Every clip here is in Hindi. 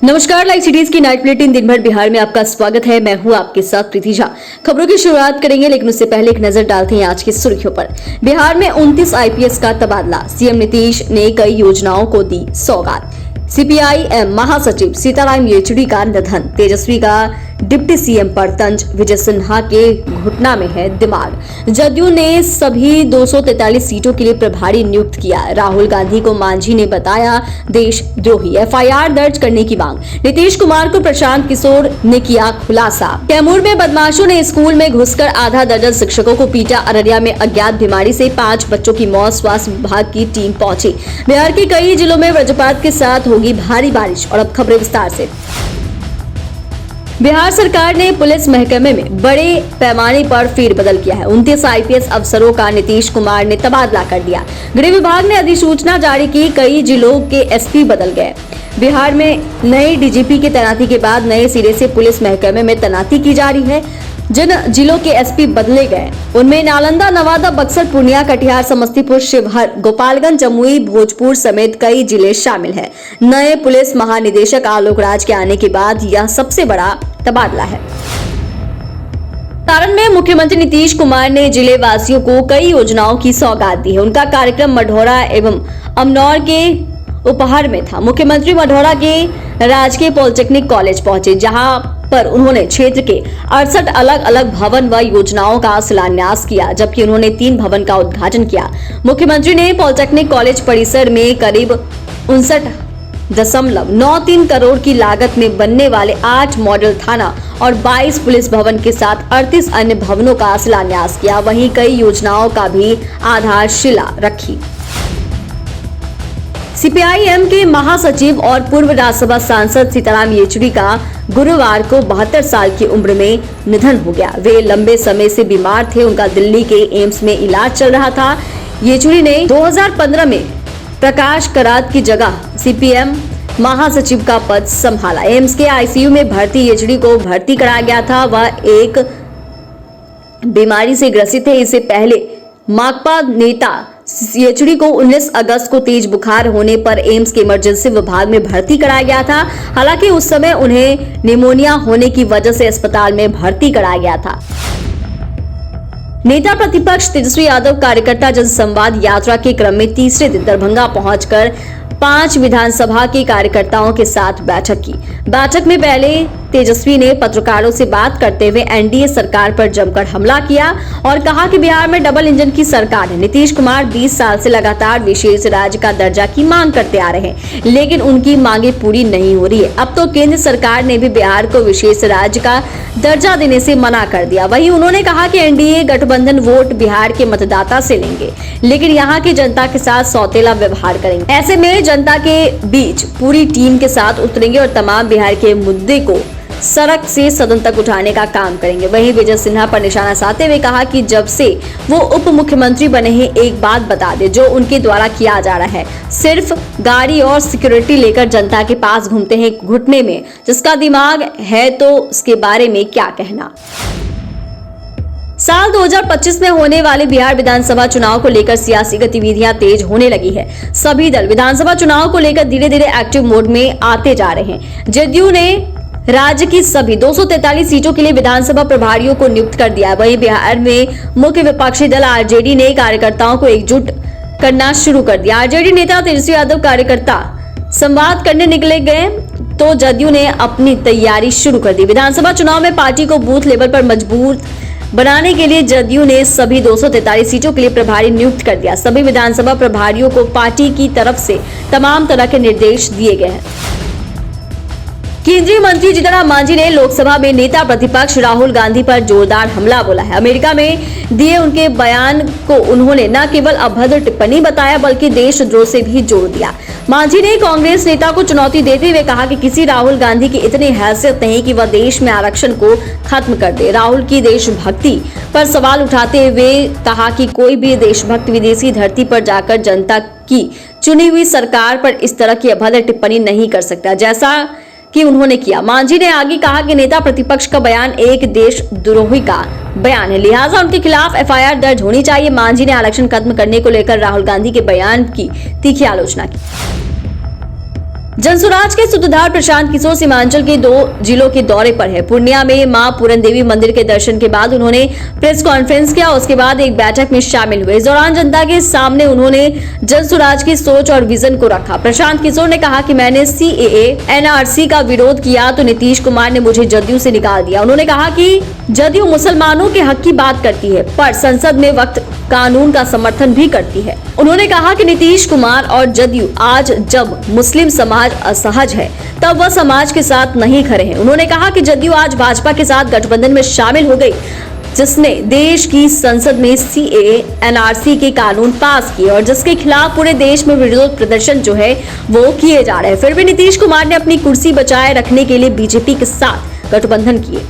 नमस्कार, लाइव सिटीज की नाइट बुलेटिन दिन भर बिहार में आपका स्वागत है। मैं हूं आपके साथ प्रीति झा। खबरों की शुरुआत करेंगे, लेकिन उससे पहले एक नजर डालते हैं आज की सुर्खियों पर। बिहार में 29 आईपीएस का तबादला, सीएम नीतीश ने कई योजनाओं को दी सौगात। सीपीआईएम महासचिव सीताराम येचुरी का निधन, तेजस्वी का डिप्टी सीएम पर तंज, विजय सिन्हा के घुटना में है दिमाग। जदयू ने सभी 243 सीटों के लिए प्रभारी नियुक्त किया। राहुल गांधी को मांझी ने बताया देशद्रोही, एफआईआर दर्ज करने की मांग। नीतीश कुमार को प्रशांत किशोर ने किया खुलासा। कैमूर में बदमाशों ने स्कूल में घुसकर आधा दर्जन शिक्षकों को पीटा। अररिया में अज्ञात बीमारी से 5 बच्चों की मौत, स्वास्थ्य विभाग की टीम पहुंची। बिहार के कई जिलों में वज्रपात के साथ होगी भारी बारिश। और अब खबरें विस्तार से। बिहार सरकार ने पुलिस महकमे में बड़े पैमाने पर फेरबदल किया है। 29 आईपीएस अफसरों का नीतीश कुमार ने तबादला कर दिया। गृह विभाग ने अधिसूचना जारी की, कई जिलों के एसपी बदल गए। बिहार में नए डीजीपी की तैनाती के बाद नए सिरे से पुलिस महकमे में तैनाती की जा रही है। जिन जिलों के एसपी बदले गए उनमें नालंदा, नवादा, बक्सर, पूर्णिया, कटिहार, समस्तीपुर, शिवहर, गोपालगंज, जमुई, भोजपुर समेत कई जिले शामिल हैं। नए पुलिस महानिदेशक आलोक राज के आने के बाद यह सबसे बड़ा तबादला है। सारण में मुख्यमंत्री नीतीश कुमार ने जिले वासियों को कई योजनाओं की सौगात दी है। उनका कार्यक्रम मढ़ौरा एवं अमनौर के उपहार में था। मुख्यमंत्री मढ़ौरा के राजकीय पॉलिटेक्निक कॉलेज पहुंचे, जहां पर उन्होंने क्षेत्र के 68 अलग अलग भवन व योजनाओं का शिलान्यास किया, जबकि उन्होंने 3 भवन का उद्घाटन किया। मुख्यमंत्री ने पॉलिटेक्निक कॉलेज परिसर में करीब 59.93 करोड़ की लागत में बनने वाले 8 मॉडल थाना और 22 पुलिस भवन के साथ 38 अन्य भवनों का शिलान्यास किया। वहीं कई योजनाओं का भी आधारशिला रखी। सीपीआईएम के महासचिव और पूर्व राज्यसभा सांसद सीताराम येचुरी का गुरुवार को 72 साल की उम्र में निधन हो गया। वे लंबे समय से बीमार थे। उनका दिल्ली के एम्स में इलाज चल रहा था। येचुरी ने 2015 में प्रकाश करात की जगह सीपीएम महासचिव का पद संभाला। एम्स के आईसीयू में भर्ती येचुरी को भर्ती कराया गया था। वह एक बीमारी से ग्रसित थे। इससे पहले माकपा नेता येचुरी को 19 अगस्त को तेज बुखार होने पर एम्स के इमरजेंसी विभाग में भर्ती कराया गया था। हालांकि उस समय उन्हें निमोनिया होने की वजह से अस्पताल में भर्ती कराया गया था। नेता प्रतिपक्ष तेजस्वी यादव कार्यकर्ता जनसंवाद यात्रा के क्रम में तीसरे दिन दरभंगा पहुंचकर 5 विधानसभा के कार्यकर्ताओं के साथ बैठक की। बैठक में पहले तेजस्वी ने पत्रकारों से बात करते हुए एनडीए सरकार पर जमकर हमला किया और कहा कि बिहार में डबल इंजन की सरकार है। नीतीश कुमार 20 साल से लगातार विशेष राज्य का दर्जा की मांग करते आ रहे हैं, लेकिन उनकी मांगे पूरी नहीं हो रही है। अब तो केंद्र सरकार ने भी बिहार को विशेष राज्य का दर्जा देने से मना कर दिया। वहीं उन्होंने कहा कि एनडीए गठबंधन वोट बिहार के मतदाता से लेंगे, लेकिन यहाँ की जनता के साथ सौतेला व्यवहार करेंगे। ऐसे में जनता के बीच पूरी टीम के साथ उतरेंगे और तमाम बिहार के मुद्दे को सड़क से सदन तक उठाने का काम करेंगे। वहीं विजय सिन्हा पर निशाना साधते हुए कहा कि जब से वो उप मुख्यमंत्री बने हैं, एक बात बता दे, जो उनके द्वारा किया जा रहा है, सिर्फ गाड़ी और सिक्योरिटी लेकर जनता के पास घूमते हैं घुटने में। जिसका दिमाग है तो उसके बारे में क्या कहना। साल 2025 में होने वाले बिहार विधानसभा चुनाव को लेकर सियासी गतिविधियां तेज होने लगी है। सभी दल विधानसभा चुनाव को लेकर धीरे धीरे एक्टिव मोड में आते जा रहे हैं। जदयू ने राज्य की सभी 243 सीटों के लिए विधानसभा प्रभारियों को नियुक्त कर दिया। वहीं बिहार में मुख्य विपक्षी दल आरजेडी ने कार्यकर्ताओं को एकजुट करना शुरू कर दिया। आरजेडी नेता तेजस्वी यादव कार्यकर्ता संवाद करने निकले गए तो जदयू ने अपनी तैयारी शुरू कर दी। विधानसभा चुनाव में पार्टी को बूथ लेवल पर मजबूत बनाने के लिए जदयू ने सभी 243 सीटों के लिए प्रभारी नियुक्त कर दिया। सभी विधानसभा प्रभारियों को पार्टी की तरफ से तमाम तरह के निर्देश दिए गए हैं। केंद्रीय मंत्री जीतन मांझी ने लोकसभा में नेता प्रतिपक्ष राहुल गांधी पर जोरदार हमला बोला है। अमेरिका में दिए उनके बयान को उन्होंने न केवल अभद्र टिप्पणी बताया, बल्कि देशद्रोह से भी जोड़ दिया। मांझी ने कांग्रेस नेता को चुनौती देते हुए कहा कि किसी राहुल गांधी की इतनी हैसियत नहीं कि वह देश में आरक्षण को खत्म कर दे। राहुल की देशभक्ति पर सवाल उठाते हुए कहा कि कोई भी देशभक्त विदेशी धरती पर जाकर जनता की चुनी हुई सरकार पर इस तरह की अभद्र टिप्पणी नहीं कर सकता, जैसा कि उन्होंने किया। मांझी ने आगे कहा कि नेता प्रतिपक्ष का बयान एक देशद्रोही का बयान है, लिहाजा उनके खिलाफ एफआईआर दर्ज होनी चाहिए। मांझी ने आरक्षण खत्म करने को लेकर राहुल गांधी के बयान की तीखी आलोचना की। जनसुराज के सूत्रधार प्रशांत किशोर सीमांचल के 2 जिलों के दौरे पर है। पूर्णिया में मां पूरन देवी मंदिर के दर्शन के बाद उन्होंने प्रेस कॉन्फ्रेंस किया। उसके बाद एक बैठक में शामिल हुए। इस दौरान जनता के सामने उन्होंने जनसुराज की सोच और विजन को रखा। प्रशांत किशोर ने कहा कि मैंने CAA NRC का विरोध किया तो नीतीश कुमार ने मुझे जदयू से निकाल दिया। उन्होंने कहा कि जदयू मुसलमानों के हक की बात करती है पर संसद में वक्त कानून का समर्थन भी करती है। उन्होंने कहा कि नीतीश कुमार और जदयू आज जब मुस्लिम समाज असहज है तब वह समाज के साथ नहीं खड़े हैं। उन्होंने कहा कि जदयू आज भाजपा के साथ गठबंधन में शामिल हो गई, जिसने देश की संसद में CAA NRC के कानून पास किए और जिसके खिलाफ पूरे देश में विरोध प्रदर्शन जो है वो किए जा रहे हैं। फिर भी नीतीश कुमार ने अपनी कुर्सी बचाए रखने के लिए बीजेपी के साथ गठबंधन किए।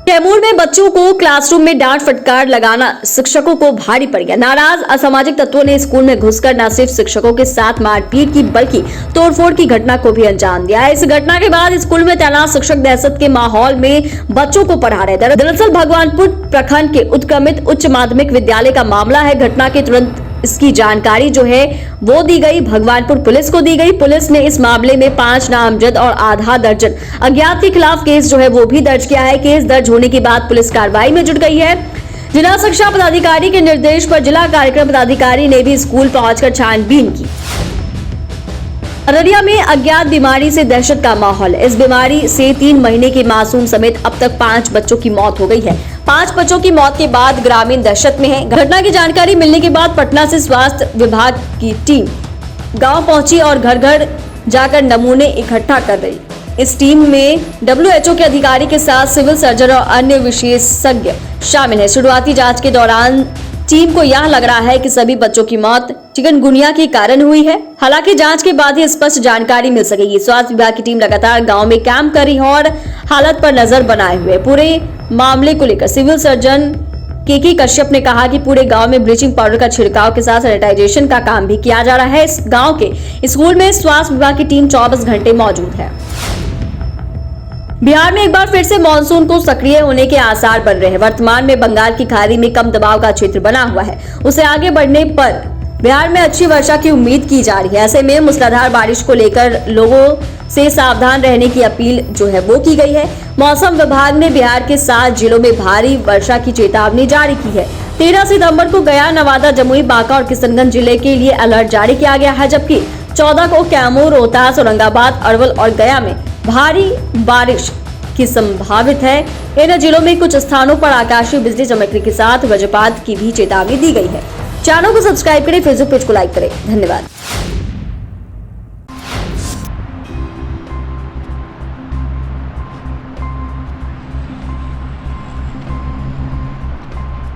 कैमूर में बच्चों को क्लासरूम में डांट फटकार लगाना शिक्षकों को भारी पड़ गया। नाराज असामाजिक तत्वों ने स्कूल में घुसकर न सिर्फ शिक्षकों के साथ मारपीट की बल्कि तोड़फोड़ की घटना को भी अंजाम दिया। इस घटना के बाद स्कूल में तैनात शिक्षक दहशत के माहौल में बच्चों को पढ़ा रहे। दरअसल भगवानपुर प्रखंड के उत्क्रमित उच्च माध्यमिक विद्यालय का मामला है। घटना के तुरंत इसकी जानकारी जो है वो दी गई भगवानपुर पुलिस को दी गई। पुलिस ने इस मामले में 5 नामजद और आधा दर्जन अज्ञात के खिलाफ केस जो है वो भी दर्ज किया है। केस दर्ज होने के बाद पुलिस कार्रवाई में जुट गई है। जिला शिक्षा पदाधिकारी के निर्देश पर जिला कार्यक्रम पदाधिकारी ने भी स्कूल पहुंचकर छानबीन की। अररिया में अज्ञात बीमारी से दहशत का माहौल। इस बीमारी से 3 महीने के मासूम समेत अब तक 5 बच्चों की मौत हो गई है। 5 बच्चों की मौत के बाद ग्रामीण दहशत में है। घटना की जानकारी मिलने के बाद पटना से स्वास्थ्य विभाग की टीम गांव पहुंची और घर घर जाकर नमूने इकट्ठा कर रही। इस टीम में WHO के अधिकारी के साथ सिविल सर्जन और अन्य विशेषज्ञ शामिल है। शुरुआती जांच के दौरान टीम को यह लग रहा है कि सभी बच्चों की मौत चिकनगुनिया के कारण हुई है। हालांकि जांच के बाद ही स्पष्ट जानकारी मिल सकेगी। स्वास्थ्य विभाग की टीम लगातार गांव में कैंप कर रही है और हालत पर नजर बनाए हुए। पूरे मामले को लेकर सिविल सर्जन KK कश्यप ने कहा कि पूरे गांव में ब्लीचिंग पाउडर का छिड़काव के साथ सैनिटाइजेशन का काम भी किया जा रहा है। इस गांव के स्कूल में स्वास्थ्य विभाग की टीम 24 घंटे मौजूद है। बिहार में एक बार फिर से मानसून को सक्रिय होने के आसार बन रहे हैं। वर्तमान में बंगाल की खाड़ी में कम दबाव का क्षेत्र बना हुआ है। उसे आगे बढ़ने पर बिहार में अच्छी वर्षा की उम्मीद की जा रही है। ऐसे में मूसलाधार बारिश को लेकर लोगों से सावधान रहने की अपील जो है वो की गई है। मौसम विभाग ने बिहार के 7 जिलों में भारी वर्षा की चेतावनी जारी की है। 13 सितंबर को गया, नवादा, जमुई, बांका और किशनगंज जिले के लिए अलर्ट जारी किया गया है, जबकि 14 को कैमूर, रोहतास, औरंगाबाद, अरवल और गया में भारी बारिश की संभावित है। इन जिलों में कुछ स्थानों पर आकाशीय बिजली चमकने के साथ वज्रपात की भी चेतावनी दी गई है। चैनल को सब्सक्राइब करें, फेसबुक पेज को लाइक करें। धन्यवाद।